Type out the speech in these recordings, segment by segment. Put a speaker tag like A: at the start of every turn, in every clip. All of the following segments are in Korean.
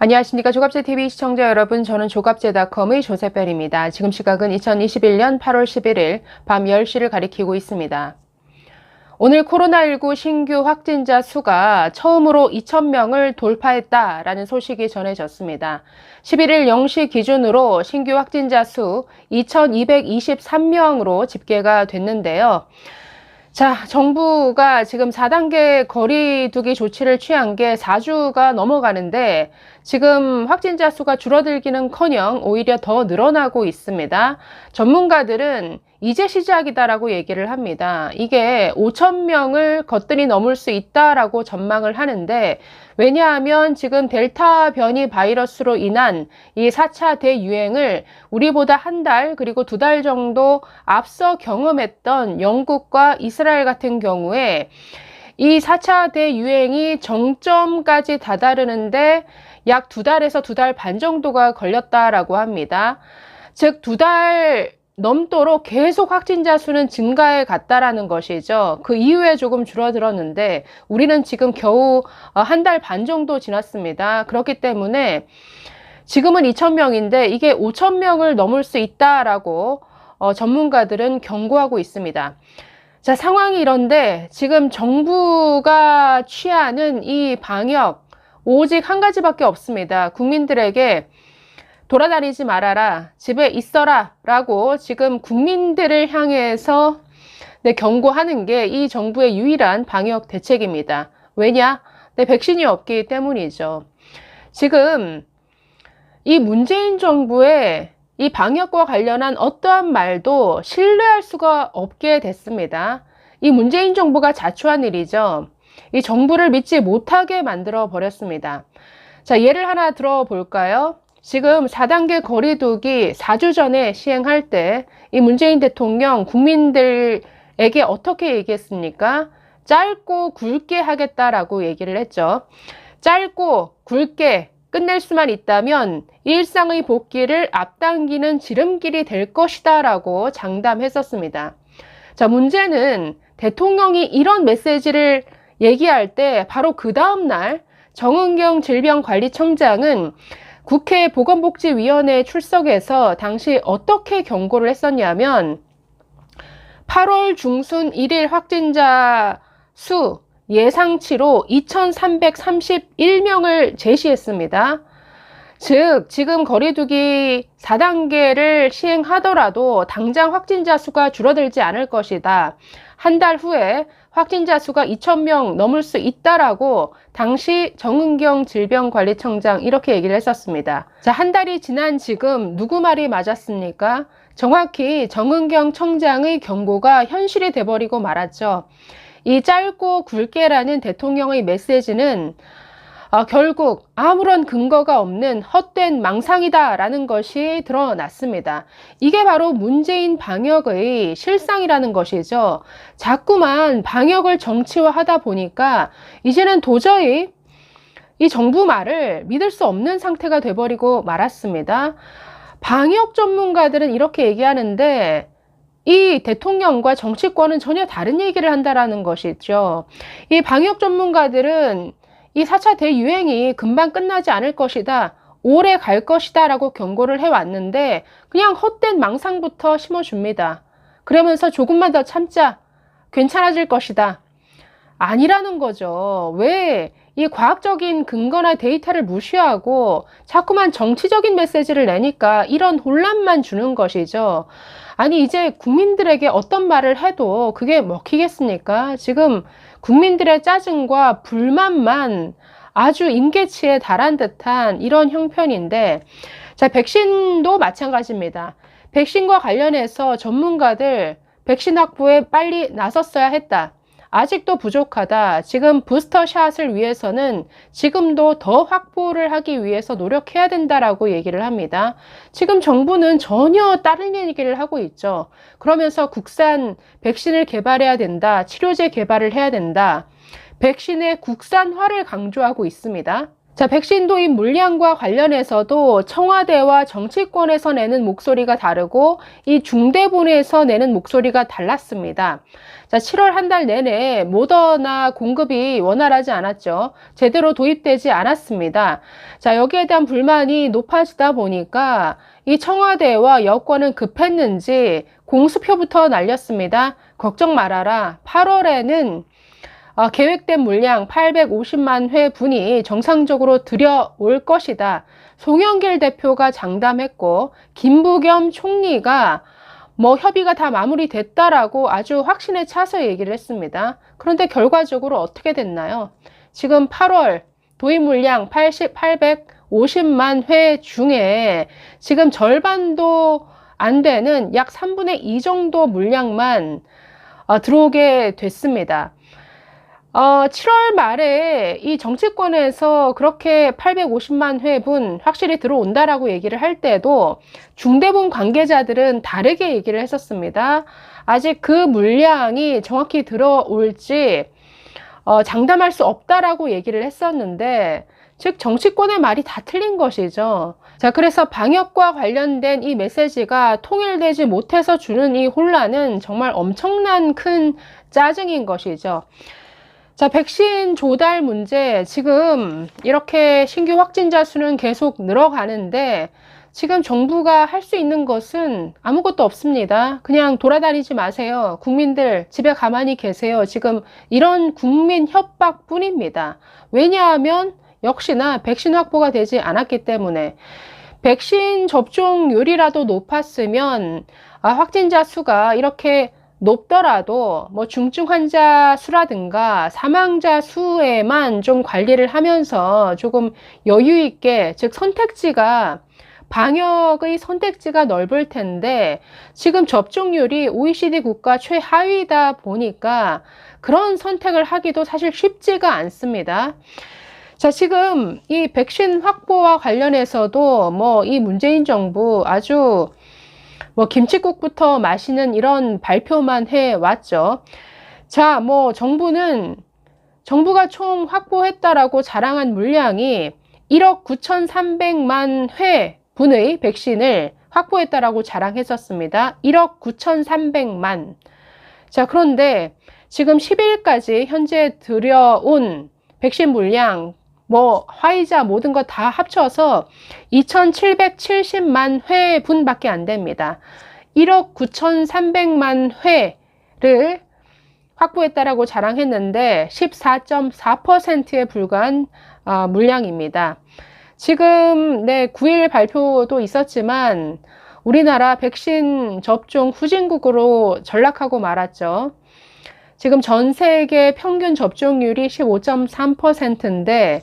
A: 안녕하십니까. 조갑제TV 시청자 여러분, 저는 조갑제닷컴의 조세별입니다. 지금 시각은 2021년 8월 11일 밤 10시를 가리키고 있습니다. 오늘 코로나19 신규 확진자 수가 처음으로 2,000명을 돌파했다라는 소식이 전해졌습니다. 11일 0시 기준으로 신규 확진자 수 2,223명으로 집계가 됐는데요. 자, 정부가 지금 4단계 거리두기 조치를 취한 게 4주가 넘어가는데 지금 확진자 수가 줄어들기는커녕 오히려 더 늘어나고 있습니다. 전문가들은 이제 시작이다라고 얘기를 합니다. 이게 5,000명을 거뜬히 넘을 수 있다라고 전망을 하는데, 왜냐하면 지금 델타 변이 바이러스로 인한 이 4차 대유행을 우리보다 한 달 그리고 2달 정도 앞서 경험했던 영국과 이스라엘 같은 경우에 이 4차 대유행이 정점까지 다다르는데 약 2달에서 2달 반 정도가 걸렸다라고 합니다. 즉 2달 넘도록 계속 확진자 수는 증가해 갔다라는 것이죠. 그 이후에 조금 줄어들었는데 우리는 지금 겨우 한 달 반 정도 지났습니다. 그렇기 때문에 지금은 2,000명인데 이게 5,000명을 넘을 수 있다라고 전문가들은 경고하고 있습니다. 자, 상황이 이런데 지금 정부가 취하는 이 방역 오직 한 가지밖에 없습니다. 국민들에게 돌아다니지 말아라, 집에 있어라 라고 지금 국민들을 향해서 경고하는 게 이 정부의 유일한 방역 대책입니다. 왜냐? 백신이 없기 때문이죠. 지금 이 문재인 정부의 이 방역과 관련한 어떠한 말도 신뢰할 수가 없게 됐습니다. 이 문재인 정부가 자초한 일이죠. 이 정부를 믿지 못하게 만들어 버렸습니다. 자, 예를 하나 들어볼까요? 지금 4단계 거리두기 4주 전에 시행할 때 이 문재인 대통령 국민들에게 어떻게 얘기했습니까? 짧고 굵게 하겠다라고 얘기를 했죠. 짧고 굵게 끝낼 수만 있다면 일상의 복귀를 앞당기는 지름길이 될 것이다 라고 장담했었습니다. 자, 문제는 대통령이 이런 메시지를 얘기할 때 바로 그 다음날 정은경 질병관리청장은 국회 보건복지위원회에 출석해서 당시 어떻게 경고를 했었냐면 8월 중순 1일 확진자 수 예상치로 2,331명을 제시했습니다. 즉 지금 거리두기 4단계를 시행하더라도 당장 확진자 수가 줄어들지 않을 것이다. 한 달 후에 확진자 수가 2,000명 넘을 수 있다라고 당시 정은경 질병관리청장 이렇게 얘기를 했었습니다. 자, 한 달이 지난 지금 누구 말이 맞았습니까? 정확히 정은경 청장의 경고가 현실이 돼버리고 말았죠. 이 짧고 굵게라는 대통령의 메시지는 결국 아무런 근거가 없는 헛된 망상이다라는 것이 드러났습니다. 이게 바로 문재인 방역의 실상이라는 것이죠. 자꾸만 방역을 정치화하다 보니까 이제는 도저히 이 정부 말을 믿을 수 없는 상태가 돼버리고 말았습니다. 방역 전문가들은 이렇게 얘기하는데 이 대통령과 정치권은 전혀 다른 얘기를 한다라는 것이죠. 이 방역 전문가들은 이 4차 대유행이 금방 끝나지 않을 것이다, 오래 갈 것이다 라고 경고를 해왔는데 그냥 헛된 망상부터 심어줍니다. 그러면서 조금만 더 참자, 괜찮아질 것이다. 아니라는 거죠. 왜 이 과학적인 근거나 데이터를 무시하고 자꾸만 정치적인 메시지를 내니까 이런 혼란만 주는 것이죠. 아니 이제 국민들에게 어떤 말을 해도 그게 먹히겠습니까? 지금 국민들의 짜증과 불만만 아주 임계치에 달한 듯한 이런 형편인데, 자, 백신도 마찬가지입니다. 백신과 관련해서 전문가들 백신 확보에 빨리 나섰어야 했다. 아직도 부족하다. 지금 부스터샷을 위해서는 지금도 더 확보를 하기 위해서 노력해야 된다라고 얘기를 합니다. 지금 정부는 전혀 다른 얘기를 하고 있죠. 그러면서 국산 백신을 개발해야 된다. 치료제 개발을 해야 된다. 백신의 국산화를 강조하고 있습니다. 자, 백신 도입 물량과 관련해서도 청와대와 정치권에서 내는 목소리가 다르고 이 중대본에서 내는 목소리가 달랐습니다. 자, 7월 한 달 내내 모더나 공급이 원활하지 않았죠. 제대로 도입되지 않았습니다. 자, 여기에 대한 불만이 높아지다 보니까 이 청와대와 여권은 급했는지 공수표부터 날렸습니다. 걱정 말아라. 8월에는 계획된 물량 850만 회 분이 정상적으로 들여올 것이다. 송영길 대표가 장담했고 김부겸 총리가 협의가 다 마무리됐다라고 아주 확신에 차서 얘기를 했습니다. 그런데 결과적으로 어떻게 됐나요? 지금 8월 도입 물량 850만 회 중에 지금 절반도 안 되는 약 3분의 2 정도 물량만 들어오게 됐습니다. 7월 말에 이 정치권에서 그렇게 850만 회분 확실히 들어온다라고 얘기를 할 때도 중대본 관계자들은 다르게 얘기를 했었습니다. 아직 그 물량이 정확히 들어올지 장담할 수 없다라고 얘기를 했었는데, 즉 정치권의 말이 다 틀린 것이죠. 자, 그래서 방역과 관련된 이 메시지가 통일되지 못해서 주는 이 혼란은 정말 엄청난 큰 짜증인 것이죠. 자, 백신 조달 문제, 지금 이렇게 신규 확진자 수는 계속 늘어가는데 지금 정부가 할 수 있는 것은 아무것도 없습니다. 그냥 돌아다니지 마세요. 국민들 집에 가만히 계세요. 지금 이런 국민 협박 뿐입니다. 왜냐하면 역시나 백신 확보가 되지 않았기 때문에. 백신 접종률이라도 높았으면 확진자 수가 이렇게 높더라도 중증 환자 수라든가 사망자 수에만 좀 관리를 하면서 조금 여유 있게, 즉 선택지가, 방역의 선택지가 넓을 텐데 지금 접종률이 OECD 국가 최하위다 보니까 그런 선택을 하기도 사실 쉽지가 않습니다. 자, 지금 이 백신 확보와 관련해서도 이 문재인 정부 아주 김칫국부터 마시는 이런 발표만 해왔죠. 자, 정부가 총 확보했다라고 자랑한 물량이 1억 9,300만 회 분의 백신을 확보했다라고 자랑했었습니다. 1억 9,300만. 자, 그런데 지금 10일까지 현재 들여온 백신 물량, 화이자 모든 거 다 합쳐서 2,770만 회분밖에 안 됩니다. 1억 9,300만 회를 확보했다라고 자랑했는데 14.4%에 불과한 물량입니다. 지금 9일 발표도 있었지만 우리나라 백신 접종 후진국으로 전락하고 말았죠. 지금 전 세계 평균 접종률이 15.3%인데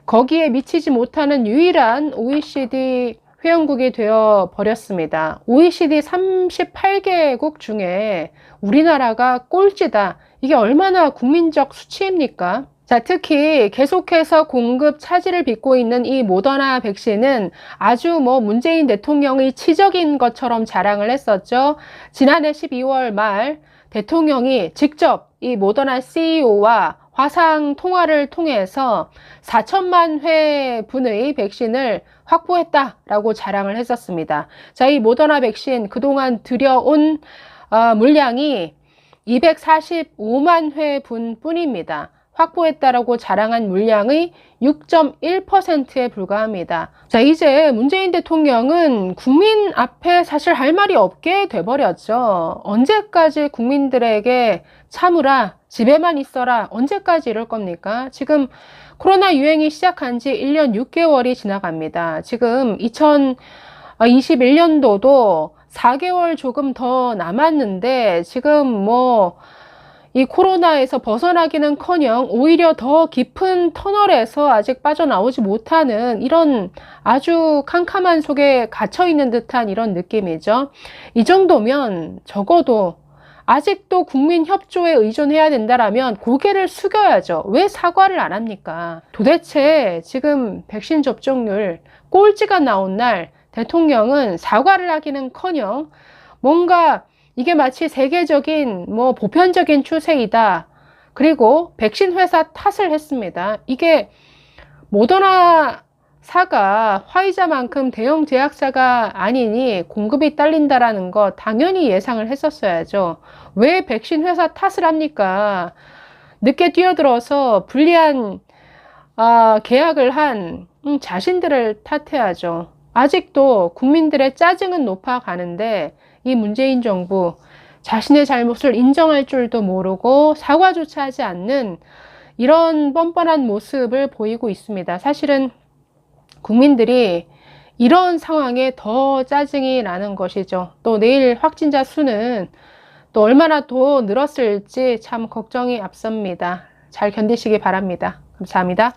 A: 거기에 미치지 못하는 유일한 OECD 회원국이 되어 버렸습니다. OECD 38개국 중에 우리나라가 꼴찌다. 이게 얼마나 국민적 수치입니까? 자, 특히 계속해서 공급 차질을 빚고 있는 이 모더나 백신은 아주 문재인 대통령의 치적인 것처럼 자랑을 했었죠. 지난해 12월 말 대통령이 직접 이 모더나 CEO와 화상 통화를 통해서 4천만 회분의 백신을 확보했다라고 자랑을 했었습니다. 자, 이 모더나 백신 그동안 들여온 물량이 245만 회분 뿐입니다. 확보했다라고 자랑한 물량의 6.1%에 불과합니다. 자, 이제 문재인 대통령은 국민 앞에 사실 할 말이 없게 돼버렸죠. 언제까지 국민들에게 참으라, 집에만 있어라, 언제까지 이럴 겁니까? 지금 코로나 유행이 시작한 지 1년 6개월이 지나갑니다. 지금 2021년도도 4개월 조금 더 남았는데 지금 이 코로나에서 벗어나기는커녕 오히려 더 깊은 터널에서 아직 빠져나오지 못하는 이런 아주 캄캄한 속에 갇혀있는 듯한 이런 느낌이죠. 이 정도면 적어도 아직도 국민 협조에 의존해야 된다라면 고개를 숙여야죠. 왜 사과를 안 합니까? 도대체 지금 백신 접종률 꼴찌가 나온 날 대통령은 사과를 하기는커녕 뭔가 이게 마치 세계적인 보편적인 추세이다. 그리고 백신 회사 탓을 했습니다. 이게 모더나사가 화이자만큼 대형 제약사가 아니니 공급이 딸린다라는 거 당연히 예상을 했었어야죠. 왜 백신 회사 탓을 합니까? 늦게 뛰어들어서 불리한 계약을 한 자신들을 탓해야죠. 아직도 국민들의 짜증은 높아가는데 이 문재인 정부 자신의 잘못을 인정할 줄도 모르고 사과조차 하지 않는 이런 뻔뻔한 모습을 보이고 있습니다. 사실은 국민들이 이런 상황에 더 짜증이 나는 것이죠. 또 내일 확진자 수는 또 얼마나 더 늘었을지 참 걱정이 앞섭니다. 잘 견디시기 바랍니다. 감사합니다.